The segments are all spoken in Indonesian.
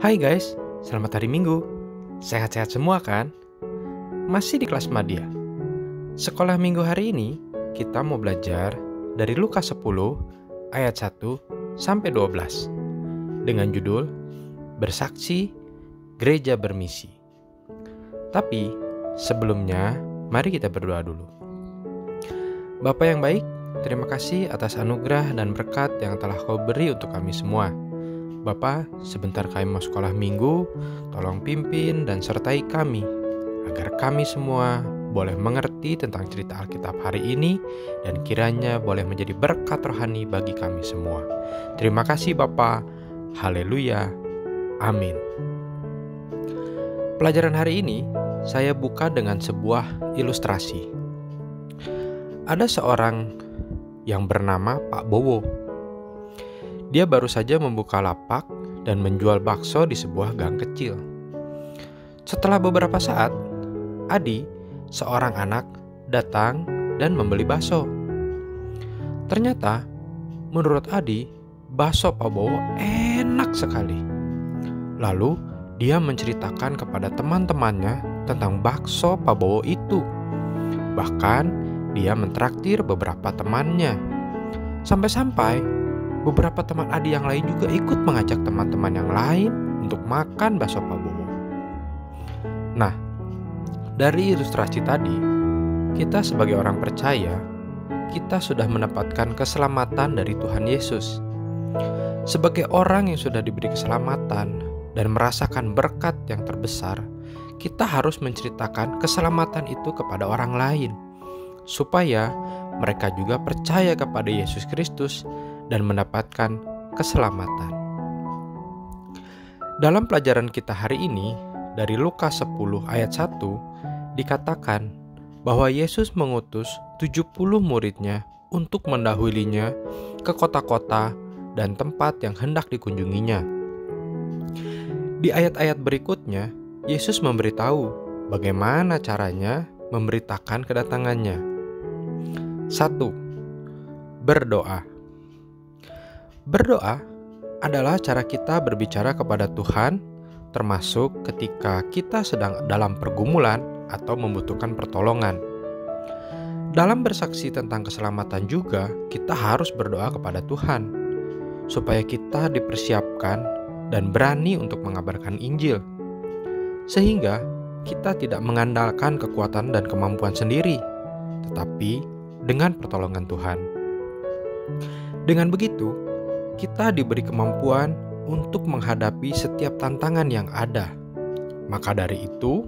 Hai guys, selamat hari Minggu. Sehat-sehat semua kan? Masih di kelas Madya. Sekolah Minggu hari ini kita mau belajar dari Lukas 10 ayat 1 sampai 12 dengan judul Bersaksi Gereja Bermisi. Tapi sebelumnya mari kita berdoa dulu. Bapa yang baik, terima kasih atas anugerah dan berkat yang telah Kau beri untuk kami semua. Bapa, sebentar kami mau sekolah minggu, tolong pimpin dan sertai kami, agar kami semua boleh mengerti tentang cerita Alkitab hari ini, dan kiranya boleh menjadi berkat rohani bagi kami semua. Terima kasih Bapa, haleluya, amin. Pelajaran hari ini, saya buka dengan sebuah ilustrasi. Ada seorang yang bernama Pak Bowo. Dia baru saja membuka lapak dan menjual bakso di sebuah gang kecil. Setelah beberapa saat, Adi, seorang anak, datang dan membeli bakso. Ternyata, menurut Adi, bakso Pak Bowo enak sekali. Lalu, dia menceritakan kepada teman-temannya tentang bakso Pak Bowo itu. Bahkan, dia mentraktir beberapa temannya. Sampai-sampai beberapa teman Adi yang lain juga ikut mengajak teman-teman yang lain untuk makan bakso Pak Bowo. Nah, dari ilustrasi tadi, kita sebagai orang percaya, kita sudah mendapatkan keselamatan dari Tuhan Yesus. Sebagai orang yang sudah diberi keselamatan dan merasakan berkat yang terbesar, kita harus menceritakan keselamatan itu kepada orang lain, supaya mereka juga percaya kepada Yesus Kristus dan mendapatkan keselamatan. Dalam pelajaran kita hari ini, dari Lukas 10 ayat 1, dikatakan bahwa Yesus mengutus 70 muridnya untuk mendahulunya ke kota-kota dan tempat yang hendak dikunjunginya. Di ayat-ayat berikutnya, Yesus memberitahu bagaimana caranya memberitakan kedatangannya. 1. Berdoa. Berdoa adalah cara kita berbicara kepada Tuhan, termasuk ketika kita sedang dalam pergumulan atau membutuhkan pertolongan. Dalam bersaksi tentang keselamatan juga, kita harus berdoa kepada Tuhan, supaya kita dipersiapkan dan berani untuk mengabarkan Injil, sehingga kita tidak mengandalkan kekuatan dan kemampuan sendiri, tetapi dengan pertolongan Tuhan. Dengan begitu, kita diberi kemampuan untuk menghadapi setiap tantangan yang ada. Maka dari itu,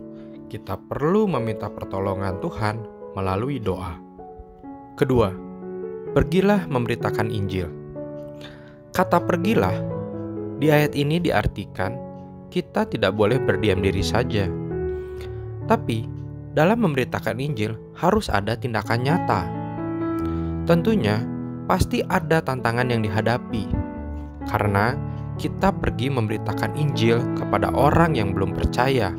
kita perlu meminta pertolongan Tuhan melalui doa. Kedua, pergilah memberitakan Injil. Kata pergilah di ayat ini diartikan kita tidak boleh berdiam diri saja. Tapi, dalam memberitakan Injil harus ada tindakan nyata. Tentunya, pasti ada tantangan yang dihadapi, karena kita pergi memberitakan Injil kepada orang yang belum percaya.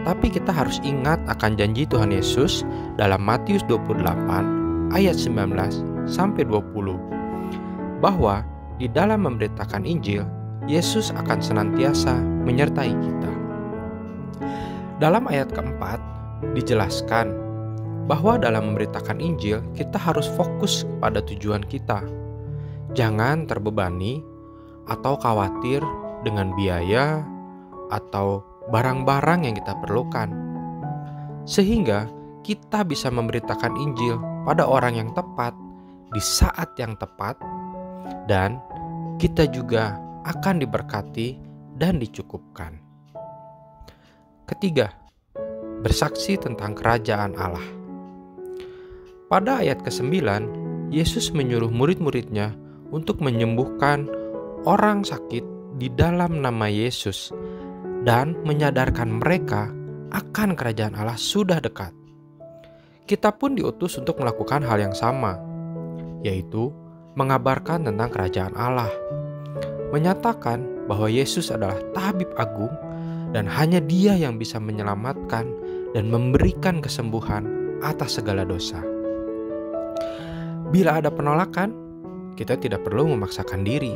Tapi kita harus ingat akan janji Tuhan Yesus dalam Matius 28 ayat 19 sampai 20, bahwa di dalam memberitakan Injil, Yesus akan senantiasa menyertai kita. Dalam ayat keempat dijelaskan bahwa dalam memberitakan Injil, kita harus fokus pada tujuan kita. Jangan terbebani atau khawatir dengan biaya atau barang-barang yang kita perlukan. Sehingga kita bisa memberitakan Injil pada orang yang tepat, di saat yang tepat, dan kita juga akan diberkati dan dicukupkan. Ketiga, bersaksi tentang kerajaan Allah. Pada ayat ke-9, Yesus menyuruh murid-muridnya untuk menyembuhkan orang sakit di dalam nama Yesus dan menyadarkan mereka akan kerajaan Allah sudah dekat. Kita pun diutus untuk melakukan hal yang sama, yaitu mengabarkan tentang kerajaan Allah, menyatakan bahwa Yesus adalah tabib agung dan hanya Dia yang bisa menyelamatkan dan memberikan kesembuhan atas segala dosa. Bila ada penolakan, kita tidak perlu memaksakan diri.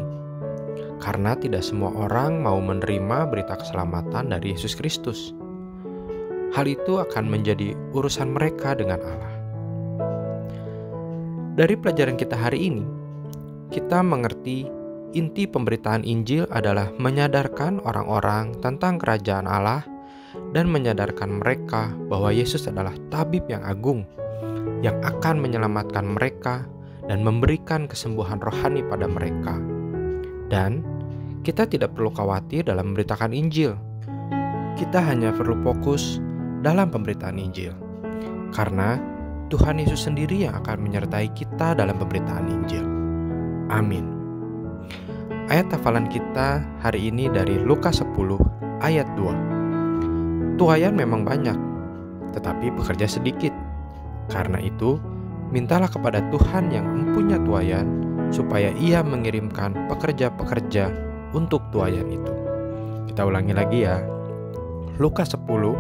karena tidak semua orang mau menerima berita keselamatan dari Yesus Kristus. Hal itu akan menjadi urusan mereka dengan Allah. Dari pelajaran kita hari ini, kita mengerti inti pemberitaan Injil adalah menyadarkan orang-orang tentang kerajaan Allah dan menyadarkan mereka bahwa Yesus adalah tabib yang agung yang akan menyelamatkan mereka dan memberikan kesembuhan rohani pada mereka. Dan kita tidak perlu khawatir dalam memberitakan Injil. Kita hanya perlu fokus dalam pemberitaan Injil, karena Tuhan Yesus sendiri yang akan menyertai kita dalam pemberitaan Injil. Amin. Ayat hafalan kita hari ini dari Lukas 10 ayat 2. Tuaian memang banyak, tetapi pekerja sedikit. Karena itu, mintalah kepada Tuhan yang mempunyai tuaian, supaya Ia mengirimkan pekerja-pekerja untuk tuaian itu. Kita ulangi lagi ya. Lukas 10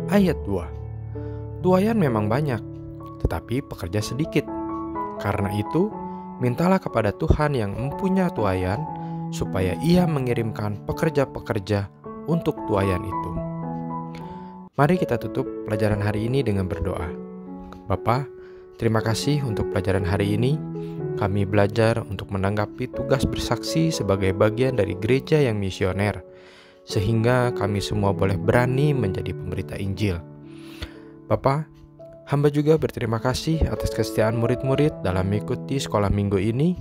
ayat 2. Tuaian memang banyak, tetapi pekerja sedikit. Karena itu, mintalah kepada Tuhan yang mempunyai tuaian, supaya Ia mengirimkan pekerja-pekerja untuk tuaian itu. Mari kita tutup pelajaran hari ini dengan berdoa. Bapa, terima kasih untuk pelajaran hari ini. Kami belajar untuk menanggapi tugas bersaksi sebagai bagian dari gereja yang misioner, sehingga kami semua boleh berani menjadi pemberita Injil. Bapa, hamba juga berterima kasih atas kesetiaan murid-murid dalam mengikuti sekolah minggu ini.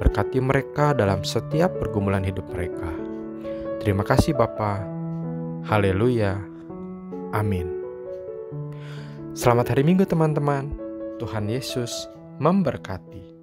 Berkati mereka dalam setiap pergumulan hidup mereka. Terima kasih Bapa. Haleluya. Amin. Selamat hari Minggu teman-teman. Tuhan Yesus memberkati.